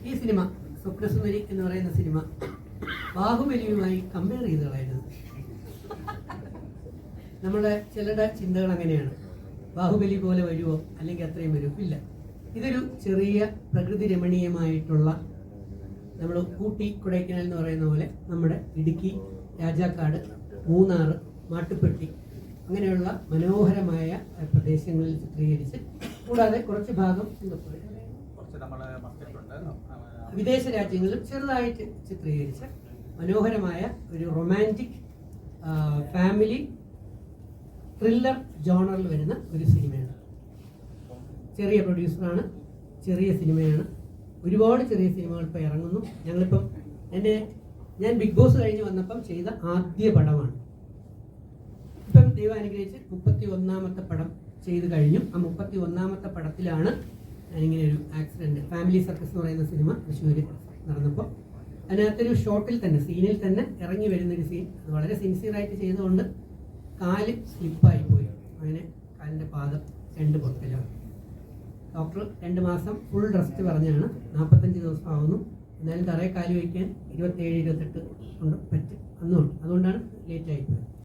ഈ സിനിമ സ്വപ്നസുന്ദരി എന്ന് പറയുന്ന സിനിമ ബാഹുബലിയുമായി കമ്പയർ ചെയ്ത് കളയരുത്. നമ്മുടെ ചിലരുടെ ചിന്തകൾ അങ്ങനെയാണ്, ബാഹുബലി പോലെ വരുമോ, അല്ലെങ്കിൽ അത്രയും വരും. ഇല്ല, ഇതൊരു ചെറിയ പ്രകൃതി രമണീയമായിട്ടുള്ള, നമ്മൾ ഊട്ടി കൊടൈക്കനാൽ എന്ന് പറയുന്ന പോലെ നമ്മുടെ ഇടുക്കി, രാജാക്കാട്, മൂന്നാർ, മാട്ടുപ്പെട്ടി അങ്ങനെയുള്ള മനോഹരമായ പ്രദേശങ്ങളിൽ ചിത്രീകരിച്ച്, കൂടാതെ കുറച്ച് ഭാഗം വിദേശ രാജ്യങ്ങളിലും ചെറുതായിട്ട് ചിത്രീകരിച്ച് മനോഹരമായ ഒരു റൊമാൻറ്റിക് ഫാമിലി ത്രില്ലർ ജോണറിൽ വരുന്ന ഒരു സിനിമയാണ്. ചെറിയ പ്രൊഡ്യൂസറാണ്, ചെറിയ സിനിമയാണ്. ഒരുപാട് ചെറിയ സിനിമകൾ ഇപ്പോൾ ഇറങ്ങുന്നു. ഞാൻ ബിഗ് ബോസ് കഴിഞ്ഞ് വന്നപ്പം ചെയ്ത ആദ്യ പടമാണ്. ഇപ്പം ദൈവം അനുഗ്രഹിച്ച് 31ാമത്തെ പടം ചെയ്ത് കഴിഞ്ഞു. ആ 31ാമത്തെ പടത്തിലാണ് ഞാനിങ്ങനെ ഒരു ആക്സിഡൻറ്റ്, ഫാമിലി സർക്കസ് എന്ന് പറയുന്ന സിനിമ തൃശ്ശൂർ നടന്നപ്പോൾ അതിനകത്തൊരു ഷോട്ടിൽ തന്നെ, സീനിൽ തന്നെ ഇറങ്ങി വരുന്നൊരു സീൻ, അത് വളരെ സിൻസിയറായിട്ട് ചെയ്തുകൊണ്ട് കാല് സ്ലിപ്പായി പോയി. അങ്ങനെ കാലിൻ്റെ പാദം 2 പൊട്ടലാണ്. ഡോക്ടർ 2 മാസം ഫുൾ റെസ്റ്റ് പറഞ്ഞാണ്. 45 ദിവസം ആവുന്നു. എന്നാലും തറയെ കാല് വയ്ക്കാൻ 27-28 കൊണ്ട് പറ്റും. അതുകൊണ്ടാണ് ലേറ്റ് ആയിപ്പോയത്.